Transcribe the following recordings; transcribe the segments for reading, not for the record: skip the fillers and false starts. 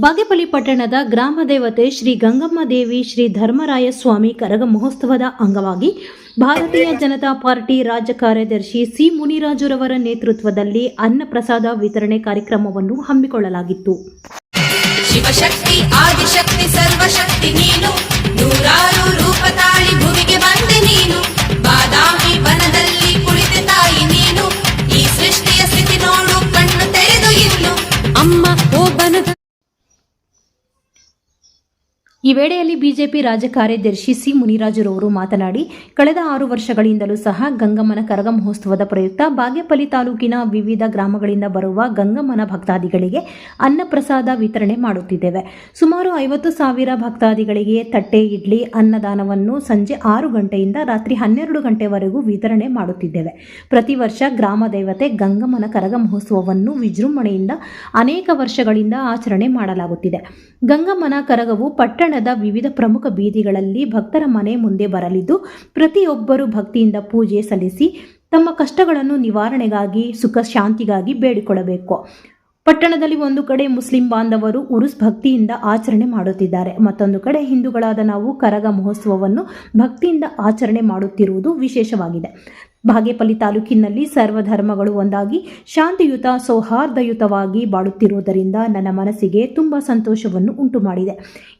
ಬಾಗೇಪಲ್ಲಿ ಪಟ್ಟಣದ ಗ್ರಾಮ ದೇವತೆ ಶ್ರೀ ಗಂಗಮ್ಮ ದೇವಿ ಶ್ರೀ ಧರ್ಮರಾಯ ಸ್ವಾಮಿ ಕರಗ ಮಹೋತ್ಸವದ ಅಂಗವಾಗಿ ಭಾರತೀಯ ಜನತಾ ಪಾರ್ಟಿ ರಾಜ್ಯ ಕಾರ್ಯದರ್ಶಿ ಸಿ ಮುನಿರಾಜುರವರ ನೇತೃತ್ವದಲ್ಲಿ ಅನ್ನಪ್ರಸಾದ ವಿತರಣೆ ಕಾರ್ಯಕ್ರಮವನ್ನು ಹಮ್ಮಿಕೊಳ್ಳಲಾಗಿತ್ತು. ಶಿವಶಕ್ತಿ ಆದಿಶಕ್ತಿ ಸರ್ವಶಕ್ತಿ ನೀನು, ನೂರಾರು ರೂಪ ತಾಳಿ ಭೂಮಿಗೆ ಬಂದೆ ನೀನು, ಬಾದಾಮಿ ವನದಲ್ಲಿ ಕುಳಿತ ತಾಯಿ ನೀನು, ಈ ಸೃಷ್ಟಿಯ ಸ್ಥಿತಿ ನೋಡು ಕಣ್ಣು ತೆರೆದು ಇನ್ನು ಅಮ್ಮ ಓ ಬನದ. ಈ ವೇಳೆಯಲ್ಲಿ ಬಿಜೆಪಿ ರಾಜ್ಯ ಕಾರ್ಯದರ್ಶಿ ಸಿ ಮುನಿರಾಜುರವರು ಮಾತನಾಡಿ, ಕಳೆದ 6 ವರ್ಷಗಳಿಂದಲೂ ಸಹ ಗಂಗಮ್ಮನ ಕರಗ ಮಹೋತ್ಸವದ ಪ್ರಯುಕ್ತ ಬಾಗೇಪಲ್ಲಿ ತಾಲೂಕಿನ ವಿವಿಧ ಗ್ರಾಮಗಳಿಂದ ಬರುವ ಗಂಗಮ್ಮನ ಭಕ್ತಾದಿಗಳಿಗೆ ಅನ್ನಪ್ರಸಾದ ವಿತರಣೆ ಮಾಡುತ್ತಿದ್ದೇವೆ. ಸುಮಾರು 50,000 ಭಕ್ತಾದಿಗಳಿಗೆ ತಟ್ಟೆ ಇಡ್ಲಿ ಅನ್ನದಾನವನ್ನು ಸಂಜೆ 6 ಗಂಟೆಯಿಂದ ರಾತ್ರಿ 12 ಗಂಟೆವರೆಗೂ ವಿತರಣೆ ಮಾಡುತ್ತಿದ್ದೇವೆ. ಪ್ರತಿ ವರ್ಷ ಗ್ರಾಮ ದೇವತೆ ಗಂಗಮ್ಮನ ಕರಗ ಮಹೋತ್ಸವವನ್ನು ವಿಜೃಂಭಣೆಯಿಂದ ಅನೇಕ ವರ್ಷಗಳಿಂದ ಆಚರಣೆ ಮಾಡಲಾಗುತ್ತಿದೆ. ಗಂಗಮ್ಮನ ಕರಗವು ಪಟ್ಟಣದ ವಿವಿಧ ಪ್ರಮುಖ ಬೀದಿಗಳಲ್ಲಿ ಭಕ್ತರ ಮನೆ ಮುಂದೆ ಬರಲಿದ್ದು, ಪ್ರತಿಯೊಬ್ಬರು ಭಕ್ತಿಯಿಂದ ಪೂಜೆ ಸಲ್ಲಿಸಿ ತಮ್ಮ ಕಷ್ಟಗಳನ್ನು ನಿವಾರಣೆಗಾಗಿ ಸುಖ ಶಾಂತಿಗಾಗಿ ಬೇಡಿಕೊಳ್ಳಬೇಕು. ಪಟ್ಟಣದಲ್ಲಿ ಒಂದು ಕಡೆ ಮುಸ್ಲಿಂ ಬಾಂಧವರು ಉರುಸ್ ಭಕ್ತಿಯಿಂದ ಆಚರಣೆ ಮಾಡುತ್ತಿದ್ದಾರೆ, ಮತ್ತೊಂದು ಕಡೆ ಹಿಂದೂಗಳಾದ ನಾವು ಕರಗ ಮಹೋತ್ಸವವನ್ನು ಭಕ್ತಿಯಿಂದ ಆಚರಣೆ ಮಾಡುತ್ತಿರುವುದು ವಿಶೇಷವಾಗಿದೆ. ಬಾಗೇಪಲ್ಲಿ ತಾಲೂಕಿನಲ್ಲಿ ಸರ್ವಧರ್ಮಗಳು ಒಂದಾಗಿ ಶಾಂತಿಯುತ ಸೌಹಾರ್ದಯುತವಾಗಿ ಬಾಳುತ್ತಿರುವುದರಿಂದ ನನ್ನ ಮನಸ್ಸಿಗೆ ತುಂಬ ಸಂತೋಷವನ್ನು ಉಂಟು ಮಾಡಿದೆ.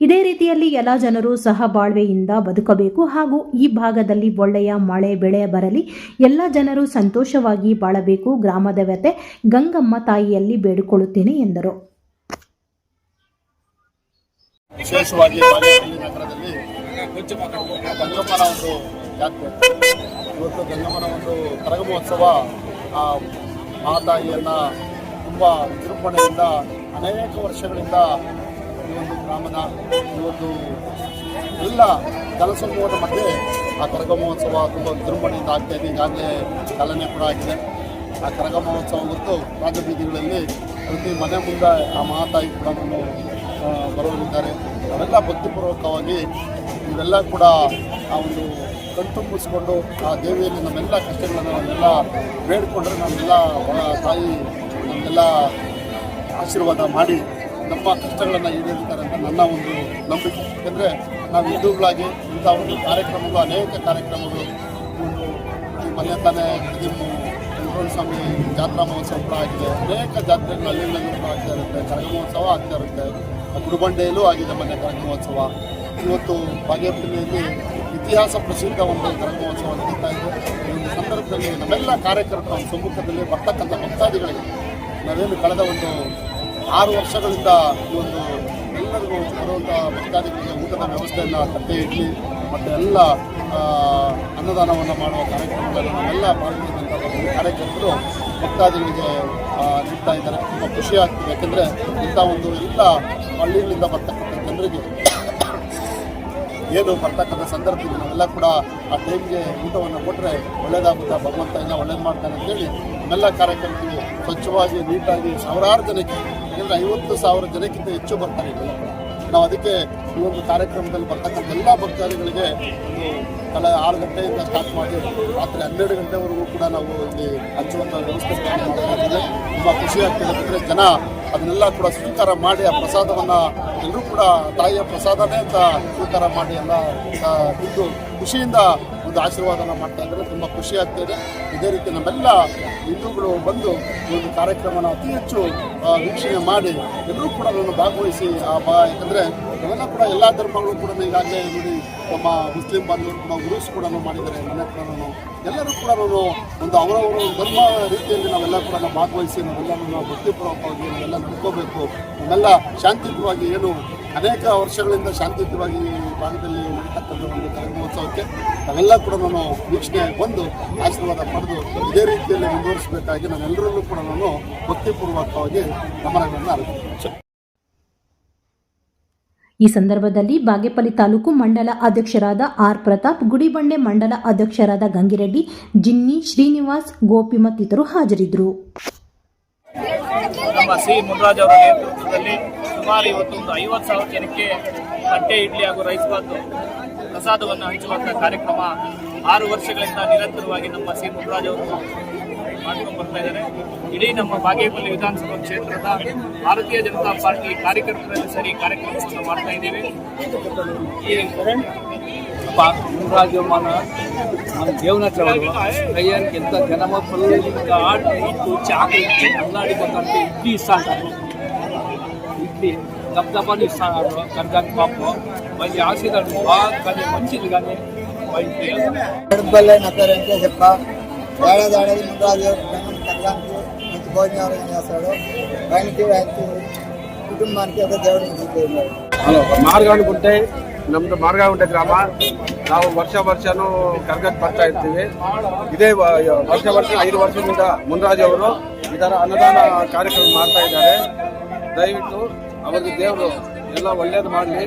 ಇದೇ ರೀತಿಯಲ್ಲಿ ಎಲ್ಲ ಜನರು ಸಹ ಬಾಳ್ವೆಯಿಂದ ಬದುಕಬೇಕು ಹಾಗೂ ಈ ಭಾಗದಲ್ಲಿ ಒಳ್ಳೆಯ ಮಳೆ ಬೆಳೆ ಬರಲಿ, ಎಲ್ಲ ಜನರು ಸಂತೋಷವಾಗಿ ಬಾಳಬೇಕು. ಗ್ರಾಮ ದೇವತೆ ಗಂಗಮ್ಮ ತಾಯಿಯಲ್ಲಿ ಬೇಡಿಕೊಳ್ಳುತ್ತೇನೆ ಎಂದರು. ವಿಶೇಷವಾಗಿ ಬಾಗೇಪಲ್ಲಿ ನಗರದಲ್ಲಿ ಗಂಗಮ್ಮನ ಒಂದು ಜಾತ್ರೆ, ಇವತ್ತು ಗಂಗಮ್ಮನ ಒಂದು ಕರಗ ಮಹೋತ್ಸವ ಮಹಾತಾಯಿಯನ್ನು ತುಂಬ ವಿಜೃಂಭಣೆಯಿಂದ ಅನೇಕ ವರ್ಷಗಳಿಂದ ಈ ಒಂದು ಗ್ರಾಮದ ಈ ಒಂದು ಎಲ್ಲ ಜನಸಮೂಹದ ಮಧ್ಯೆ ಆ ಕರಗ ಮಹೋತ್ಸವ ತುಂಬ ವಿಜೃಂಭಣೆಯಿಂದ ಆಗ್ತಾ ಇದೆ. ಈಗಾಗಲೇ ಚಾಲನೆ ಕೂಡ ಆಗಿದೆ. ಆ ಕರಗ ಮಹೋತ್ಸವ ಮತ್ತು ರಾಜಬೀದಿಗಳಲ್ಲಿ ಪ್ರತಿ ಮನೆ ಮುಂದೆ ಆ ಮಹಾತಾಯಿ ಕೂಡ ಬರೋರಿದ್ದಾರೆ. ಅವೆಲ್ಲ ಭಕ್ತಿಪೂರ್ವಕವಾಗಿ ಇವೆಲ್ಲ ಕೂಡ ಆ ಒಂದು ಕಣ್ತುಂಬಿಸ್ಕೊಂಡು ಆ ದೇವಿಯಲ್ಲಿ ನಮ್ಮೆಲ್ಲ ಕಷ್ಟಗಳನ್ನು ನಾವೆಲ್ಲ ಬೇಡಿಕೊಂಡ್ರೆ ನಮ್ಮೆಲ್ಲ ತಾಯಿ ನಮ್ಮೆಲ್ಲ ಆಶೀರ್ವಾದ ಮಾಡಿ ನಮ್ಮ ಕಷ್ಟಗಳನ್ನು ಈಡೇರಿದ್ದಾರೆ ಅಂತ ನನ್ನ ಒಂದು ನಂಬಿಕೆ. ಯಾಕೆಂದರೆ ನಾವು ಹಿಂದೂಗಳಾಗಿ ಇಂಥ ಒಂದು ಕಾರ್ಯಕ್ರಮಗಳು ಅನೇಕ ಕಾರ್ಯಕ್ರಮಗಳು ಒಂದು ಮನೆ ತಾನೇ ವೆಂಕಟೇಶ್ವರ ಸ್ವಾಮಿ ಜಾತ್ರಾ ಮಹೋತ್ಸವ ಕೂಡ ಆಗಿದೆ. ಅನೇಕ ಜಾತ್ರೆಗಳು ಅಲ್ಲಿಂದಲೂ ಕೂಡ ಆಗ್ತಾ ಇರುತ್ತೆ. ಕರಗ ಮಹೋತ್ಸವ ಆಗ್ತಾ ಇರುತ್ತೆ. ಗುಡುಬಂಡೆಯಲ್ಲೂ ಆಗಿದೆ ಮೊನ್ನೆ ಕರಗ ಮಹೋತ್ಸವ. ಇವತ್ತು ಬಾಗೇಪಲ್ಲಿಯಲ್ಲಿ ಇತಿಹಾಸ ಪ್ರಸಿದ್ಧ ಒಂದು ಕರಗ ಮಹೋತ್ಸವ ನಡೀತಾ ಇದೆ. ಈ ಒಂದು ಸಂದರ್ಭದಲ್ಲಿ ನಮ್ಮೆಲ್ಲ ಕಾರ್ಯಕರ್ತರ ಸಮ್ಮುಖದಲ್ಲಿ ಬರ್ತಕ್ಕಂಥ ಭಕ್ತಾದಿಗಳಿಗೆ ನಾವೇನು ಕಳೆದ ಒಂದು 6 ವರ್ಷಗಳಿಂದ ಈ ಒಂದು ಎಲ್ಲರಿಗೂ ಬರುವಂಥ ಭಕ್ತಾದಿಗಳಿಗೆ ಊಟದ ವ್ಯವಸ್ಥೆಯನ್ನು ತಟ್ಟೆ ಇಡ್ಲಿ ಮತ್ತು ಎಲ್ಲ ಅನ್ನದಾನವನ್ನು ಮಾಡುವ ಕಾರ್ಯಕ್ರಮದಲ್ಲಿ ನಾವೆಲ್ಲ ಭಾಗವಹಿಸಿದಂಥ ಕಾರ್ಯಕರ್ತರು ಭಕ್ತಾದಿಗಳಿಗೆ ನೀಡ್ತಾ ಇದ್ದಾರೆ. ತುಂಬ ಖುಷಿ ಆಗ್ತದೆ. ಯಾಕೆಂದರೆ ಇಂಥ ಒಂದು ಎಲ್ಲ ಹಳ್ಳಿಗಳಿಂದ ಬರ್ತಕ್ಕಂಥ ಜನರಿಗೆ ಏನು ಬರ್ತಕ್ಕಂಥ ಸಂದರ್ಭದಲ್ಲಿ ನಾವೆಲ್ಲ ಕೂಡ ಆ ಟೈಮ್ಗೆ ಊಟವನ್ನು ಕೊಟ್ಟರೆ ಒಳ್ಳೆಯದಾಗುತ್ತೆ, ಭಗವಂತ ಎಲ್ಲ ಒಳ್ಳೇದು ಮಾಡ್ತಾನೆ ಅಂತೇಳಿ ನಮ್ಮೆಲ್ಲ ಕಾರ್ಯಕರ್ತರು ಸ್ವಚ್ಛವಾಗಿ ನೀಟಾಗಿ ಸಾವಿರಾರು ಜನಕ್ಕೆ, ಯಾಕೆಂದರೆ 50,000 ಜನಕ್ಕಿಂತ ಹೆಚ್ಚು ಬರ್ತಾರೆ ಇವೆಲ್ಲ ಕೂಡ. ನಾವು ಅದಕ್ಕೆ ಈ ಒಂದು ಕಾರ್ಯಕ್ರಮದಲ್ಲಿ ಬರ್ತಕ್ಕಂಥ ಎಲ್ಲ ಭಕ್ತಾದಿಗಳಿಗೆ ಒಂದು ಕಳೆ 6 ಗಂಟೆಯಿಂದ ಸ್ಟಾರ್ಟ್ ಮಾಡಿ ರಾತ್ರಿ 12 ಗಂಟೆವರೆಗೂ ಕೂಡ ನಾವು ಇಲ್ಲಿ ಹಂಚುವಂಥ ವ್ಯವಸ್ಥೆ ಮಾಡ್ತಾ ತುಂಬ ಖುಷಿ ಆಗ್ತದೆ. ಯಾಕಂದರೆ ಜನ ಅದನ್ನೆಲ್ಲ ಕೂಡ ಸ್ವೀಕಾರ ಮಾಡಿ ಆ ಪ್ರಸಾದವನ್ನು ಎಲ್ಲರೂ ಕೂಡ ತಾಯಿಯ ಪ್ರಸಾದನೇ ಅಂತ ಸ್ವೀಕಾರ ಮಾಡಿ ಎಲ್ಲ ತಿಂದು ಖುಷಿಯಿಂದ ಒಂದು ಆಶೀರ್ವಾದನ ಮಾಡ್ತಾ ಇದ್ದಾರೆ. ತುಂಬ ಖುಷಿ ಆಗ್ತಾಯಿದೆ. ಇದೇ ರೀತಿ ನಮ್ಮೆಲ್ಲ ಹಿಂದೂಗಳು ಬಂದು ಈ ಒಂದು ಕಾರ್ಯಕ್ರಮನ ಅತಿ ಹೆಚ್ಚು ವೀಕ್ಷಣೆ ಮಾಡಿ ಎಲ್ಲರೂ ಕೂಡ ಭಾಗವಹಿಸಿ ಯಾಕಂದರೆ ನಾವೆಲ್ಲ ಕೂಡ ಎಲ್ಲ ಧರ್ಮಗಳು ಕೂಡ ಈಗಾಗಲೇ ನೋಡಿ ನಮ್ಮ ಮುಸ್ಲಿಂ ಬಾಂಧವರು ಕೂಡ ಉರುಸ್ ಕೂಡ ಮಾಡಿದ್ದಾರೆ. ಮನೆ ಕೂಡ ಎಲ್ಲರೂ ಕೂಡ ಒಂದು ಅವರವರ ಧರ್ಮ ರೀತಿಯಲ್ಲಿ ನಾವೆಲ್ಲ ಕೂಡ ಭಾಗವಹಿಸಿ ನಾವೆಲ್ಲ ಭಕ್ತಿಪೂರ್ವಕವಾಗಿ ನಾವೆಲ್ಲ ನಡ್ಕೋಬೇಕು. ನಮ್ಮೆಲ್ಲ ಶಾಂತಿಯುತವಾಗಿ ಏನು ಅನೇಕ ವರ್ಷಗಳಿಂದ ಶಾಂತಿಯುತವಾಗಿ ಭಾಗದಲ್ಲಿ ನಡೀತಕ್ಕಂಥ ಒಂದು ಕರಗ ಮಹೋತ್ಸವಕ್ಕೆ ನಾವೆಲ್ಲ ಕೂಡ ವೀಕ್ಷಣೆ ಬಂದು ಆಶೀರ್ವಾದ ಪಡೆದು ಇದೇ ರೀತಿಯಲ್ಲಿ ಮುಂದುವರಿಸಬೇಕಾಗಿ ನಾನೆಲ್ಲರಲ್ಲೂ ಕೂಡ ಭಕ್ತಿಪೂರ್ವಕವಾಗಿ ಗಮನಗಳನ್ನು ಹರಿಸ್ತೇನೆ. ಈ ಸಂದರ್ಭದಲ್ಲಿ ಬಾಗೇಪಲ್ಲಿ ತಾಲೂಕು ಮಂಡಲ ಅಧ್ಯಕ್ಷರಾದ ಆರ್ ಪ್ರತಾಪ್, ಗುಡಿಬಂಡೆ ಮಂಡಲ ಅಧ್ಯಕ್ಷರಾದ ಗಂಗಿರೆಡ್ಡಿ, ಜಿನ್ನಿ, ಶ್ರೀನಿವಾಸ್, ಗೋಪಿ ಮತ್ತಿತರರು ಹಾಜರಿದ್ದರು. ನಮ್ಮ ಸಿ ಮುನಿರಾಜ್ ಅವರ ನೇತೃತ್ವದಲ್ಲಿ ಸುಮಾರು ಇವತ್ತು ಒಂದು 50,000 ಜನಕ್ಕೆ ತಟ್ಟೆ ಇಡ್ಲಿ ಹಾಗೂ ರೈಸ್ ಬಾತ್ ಪ್ರಸಾದವನ್ನು ಹಂಚುವಂಥ ಕಾರ್ಯಕ್ರಮ 6 ವರ್ಷಗಳಿಂದ ನಿರಂತರವಾಗಿ ನಮ್ಮ ಸಿ ಮುನಿರಾಜ್ ಅವರು ಮಾಡ್ಕೊಂಡು ಬರ್ತಾ ಇದ್ದಾರೆ. ಇಡೀ ನಮ್ಮ ಬಾಗೇಪಲ್ಲಿ ವಿಧಾನಸಭಾ ಕ್ಷೇತ್ರದ ಭಾರತೀಯ ಜನತಾ ಪಾರ್ಟಿ ಕಾರ್ಯಕರ್ತರಲ್ಲಿ ಸರಿ ಕಾರ್ಯಕ್ರಮವನ್ನು ಮಾಡ್ತಾ ಇದ್ದೇವೆ. ಈ ರಾಜ್ಯಮಾನ మన జీవనచవులు అయ్యానికి ఎంత జనమొక్కలు ఇంకా ఆడి ఇటు చాకు ఇచ్చి అల్లాడిపోతుంటే ఇడ్లీ ఇస్తాంటారు, ఇడ్లీ దప్దపాలు ఇస్తున్నారు. కర్గాకి పాపం మంచి ఆశీర్వాదం బాగా కానీ మంచిది కానీ ఎడపల్లె నక్క వెంకటేశప్ప ఏడాది ముందు సంక్రాంతి మంచి భోజనాలు చేస్తాడు. ఆయనకి కుటుంబానికి ఒక దేవుడు ಮಾರ್ಗಾನುಗುಂಟೆ ನಮ್ದು ಮಾರ್ಗಾನುಗುಂಟೆ ಗ್ರಾಮ. ನಾವು ವರ್ಷನೂ ಕರ್ಗಕ್ಕೆ ಬರ್ತಾ ಇರ್ತೀವಿ. ಇದೇ ವರ್ಷ 5 ವರ್ಷದಿಂದ ಮುನ್ರಾಜ್ ಅವರು ಇದರ ಅನ್ನದಾನ ಕಾರ್ಯಕ್ರಮ ಮಾಡ್ತಾ ಇದ್ದಾರೆ. ದಯವಿಟ್ಟು ಅವರಿಗೆ ದೇವರು ಎಲ್ಲ ಒಳ್ಳೇದು ಮಾಡಲಿ.